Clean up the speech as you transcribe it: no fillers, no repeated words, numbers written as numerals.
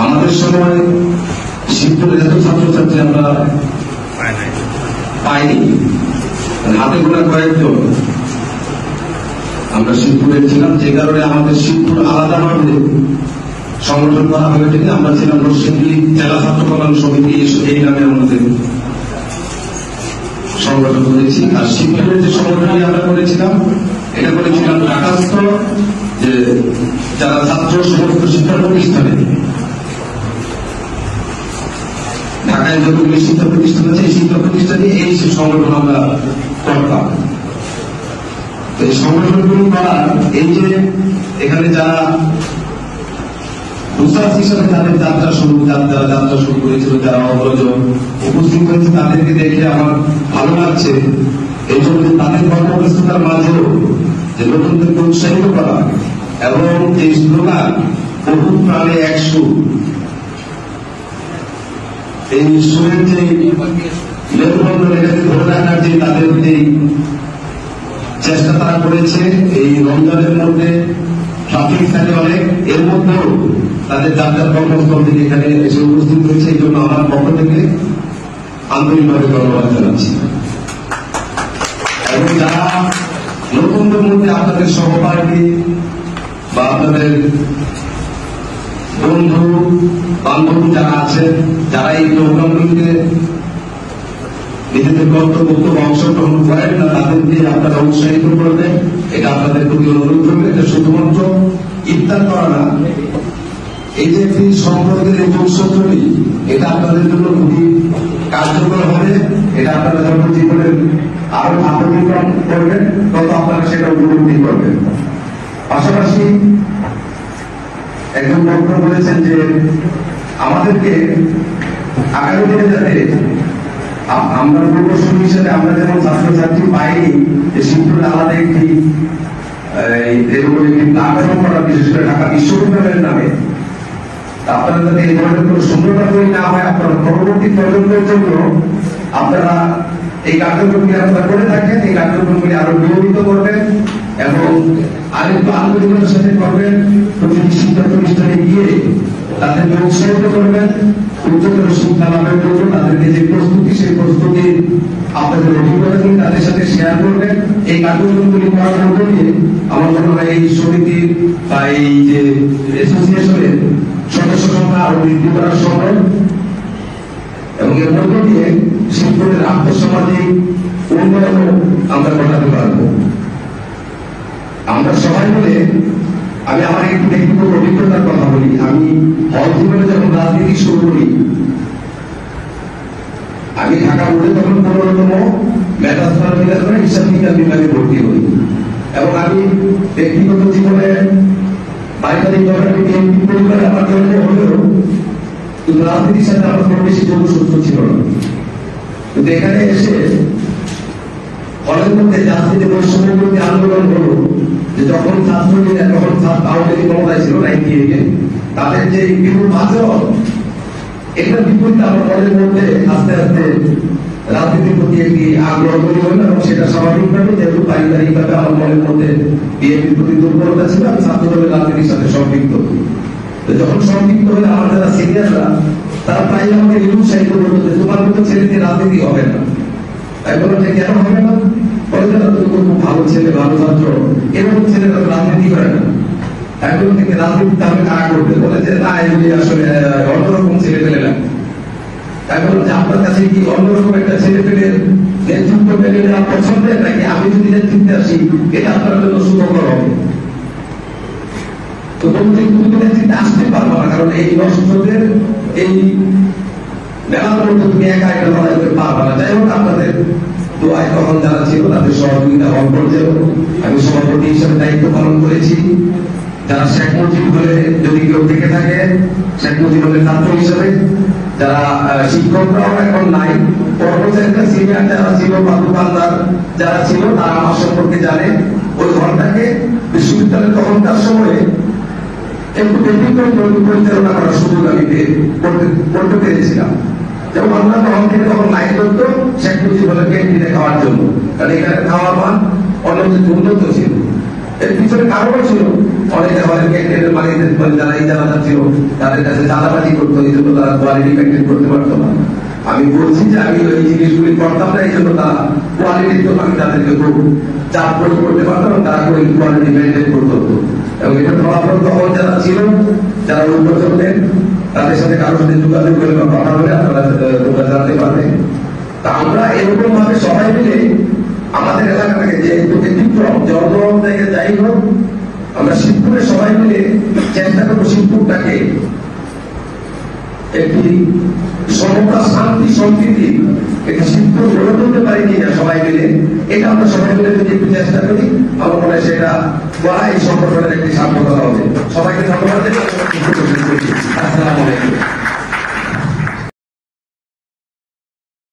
আমাদের সময় শিবপুরের এত ছাত্রছাত্রী আমরা পাইনি, হাতে গোনা কয়েকজন আমরা শিবপুরে ছিলাম, যে কারণে আমাদের শিবপুর আলাদাভাবে সংগঠন করা হয়ে ওঠেনি। আমরা ছিলাম নরসিংদী জেলা ছাত্র কল্যাণ সমিতি, এই নামে আমাদের সংগঠন করেছি। আর শিবপুরের যে সংগঠনটি আমরা করেছিলাম, এটা করেছিলাম ঢাকাস্থ যে যারা ছাত্র সমস্ত শিক্ষা প্রতিষ্ঠানে, ঢাকায় যতগুলি শিক্ষা প্রতিষ্ঠান আছে এই শিক্ষা প্রতিষ্ঠানে এই সংগঠন আমরা করতাম। এই সংগঠনগুলি করার এই যে এখানে যারা উস্তাদ হিসাবে তাদের যাত্রা শুরু করেছিল, যারা অগ্রজ উপস্থিত হয়েছে, তাদেরকে দেখে আমার ভালো লাগছে। এই জন্য তাদের কর্মব্যস্ততার মাঝেও যে নতুনদেরকে উৎসাহিত করা এবং এই স্লোগান বহু প্রাণে এক সুর, এই সুরের যে লেখবন্ধ রেখাকে ধরে রাখার যে তাদের যে চেষ্টা তারা করেছে, এই রমজানের মধ্যে ট্রাফিক থাকে অনেক, এর মধ্যেও তাদের যাত্রার কর্মস্থল থেকে এখানে এসে উপস্থিত হয়েছে। এই জন্য আমার পক্ষ থেকে আন্তরিকভাবে ধন্যবাদ জানাচ্ছি। এবং যারা নতুনদের মধ্যে আপনাদের সহপাঠী বা আপনাদের বন্ধু বান্ধবী যারা আছেন, যারা এই প্রোগ্রামগুলিতে নিজেদের কর্তব্য অংশগ্রহণ করেন না, তাদেরকে আপনারা উৎসাহিত করবেন। এটা আপনাদের প্রতি অনুরোধ করবে। এটা শুধুমাত্র ইফতার করা না, এই যে একটি সম্পর্কের এই যোগসূত্রটি, এটা আপনাদের জন্য খুবই কার্যকর হবে। এটা আপনারা যখন জীবনের আরো আত্মনির্ভর করবেন, তত আপনারা সেটা উপলব্ধি করবেন। পাশাপাশি একজন বক্তা বলেছেন যে আমাদেরকে আগামী দিনে যাতে আমরা পূর্বসূরি হিসেবে আমরা যেমন ছাত্রছাত্রী পাইনি, যে শিবপুরে আলাদা একটি এরকম একটি প্ল্যাটফর্ম করা, বিশেষ করে ঢাকা বিশ্ববিদ্যালয়ের নামে, আপনারা যাতে এই ধরনের কোনো শূন্যতা তৈরি না হয়, আপনারা পরবর্তী প্রজন্মের জন্য আপনারা এই কার্যক্রমগুলি আপনারা করে থাকেন, এই কার্যক্রমগুলি আরো নিয়মিত করবেন এবং আরেকটু আন্তরিকতার সাথে করবেন। প্রতিটি শিক্ষা প্রতিষ্ঠানে গিয়ে তাদেরকে উৎসাহিত করবেন উচ্চতর শিক্ষা লাভের জন্য। তাদেরকে যে প্রস্তুতি, সেই প্রস্তুতি আপনাদের অভিজ্ঞতাগুলি তাদের সাথে শেয়ার করবেন। এই কার্যক্রমগুলি করার মধ্য দিয়ে আমার মনে হয় এই সমিতির বা এই যে অ্যাসোসিয়েশনের সদস্য সংখ্যা আরো বৃদ্ধি করা সম্ভব এবং এর মধ্য দিয়ে শিবপুরের আর্থসামাজিক উন্নয়ন আমরা ঘটাতে পারবো। আমরা সবাই মিলে, আমি আমার একটু ব্যক্তিগত অভিজ্ঞতার কথা বলি। আমি হল জীবনে যখন রাজনীতি শুরু করি, আমি ঢাকা বোর্ডে তখন 15তম মেধাস্কর হিসাব বিজ্ঞান বিভাগে ভর্তি হই এবং আমি ব্যক্তিগত জীবনে পারিবারিকভাবে বিএনপি পরিবারে আমার জন্ম হলেও কিন্তু রাজনীতির সাথে আমার খুব বেশি যোগসূত্র ছিল না। কিন্তু এখানে এসে হলের মধ্যে রাজনীতি বৈষম্য বিরোধী আন্দোলন হলো, যে যখন ছাত্রলীগ তখন আওয়ামী লীগ ক্ষমতায় ছিল 98-এ, তাদের যে বিপুল আচরণ, এটার বিপরীতে আমার মনের মধ্যে আস্তে আস্তে রাজনীতির প্রতি একটি আগ্রহ তৈরি হল এবং সেটা স্বাভাবিকভাবে, যেহেতু পারিবারিকভাবে আমার মনের মধ্যে বিএনপির প্রতি দুর্বলতা ছিল, আমি ছাত্র দলের রাজনীতির সাথে সম্পৃক্ত হই। যখন সম্পৃক্ত হলে আমার যারা সিনিয়ররা তারা প্রায় আমাকে উৎসাহিত করতো যে তোমার মতো ছেলেতে রাজনীতি হবে না। তাই বললাম যে কেন হবে না? বলে যারা তুমি খুব ভালো ছেলে, ভালো ছাত্র, এরকম ছেলেরা রাজনীতি করে না। এখন থেকে রাজনীতিতে আমি কারা করবে? বলে যে না, এগুলি আসলে অন্যরকম ছেলে পেলে না। তাই বললাম যে আপনার কাছে কি অন্যরকম একটা ছেলে পেলে নেতৃত্ব পেলে পছন্দের, নাকি আমি যদি নেতৃত্বে আসি এটা আপনার জন্য সুখকর হবে? তো বলতে তুমি তো নেতৃত্বে আসতে পারবো না, কারণ এই দর্শকদের এই মেলার মধ্যে তুমি একা একটা লড়াই করতে পারবে না। যাই হোক, আপনাদের দোয়ায় তখন যারা ছিল তাদের সহযোগিতা হল পর্যায়ে আমি সভাপতি হিসেবে দায়িত্ব পালন করেছি। যারা শেখ মুজিব হলে, যদি কেউ থেকে থাকে শেখ মুজিব হলে ছাত্র হিসেবে, যারা শিক্ষকরাও এখন নাই, কর্মচারীরা সিনিয়র যারা ছিল বা দোকানদার যারা ছিল, তারা আমার সম্পর্কে জানে। ওই ঘরটাকে বিশ্ববিদ্যালয়ে তখনকার সময়ে একটু ব্যক্তিগত পরিচালনা করার সুযোগ আমি করতে পেরেছিলাম। যেমন আমরা তখন থেকে তখন লাইন করতো শেখ মুজিব হলে ক্যান্টিনে খাওয়ার জন্য, কারণ এখানে খাওয়ার মান অনেক উন্নত ছিল। এর পিছনে কারণও ছিল, অনেকে আমাদের ক্যান্টিনের মালিকদের যারা ইজারাদার ছিল তাদের কাছে চাঁদাবাজি করতো, এই জন্য তারা কোয়ালিটি মেনটেন করতে পারতো না। আমি বলছি যে আমি ওই জিনিসগুলি করতাম না, এই জন্য তারা কোয়ালিটির জন্য আমি তাদেরকে খুব চাপ প্রয়োগ করতে পারতাম, তারা ওই কোয়ালিটি মেনটেন করতে হতো। এবং এটা ফলাফল তখন যারা ছিল, যারা ওই প্রজন্মের, তাদের সাথে কারোর সাথে যোগাযোগ করে বা কথা বলে আপনারা জানতে পারবেন। তা আমরা এরকম ভাবে সবাই মিলে আমাদের এলাকা থেকে যে ব্যতিক্রম জলদরম থেকে যাই হোক, আমরা শিবপুরে সবাই মিলে চেষ্টা করবো শিবপুরটাকে একটি সমতা, শান্তি, সম্প্রীতি একটি শিবপুর গড়ে তুলতে পারি কিনা সবাই মিলে, এটা আমরা সবাই মিলে যদি একটু চেষ্টা করি, আমার মনে হয় সেটা এই সংগঠনের একটি সার্থকতা হবে। সবাইকে ধন্যবাদ। আসসালামু আলাইকুম।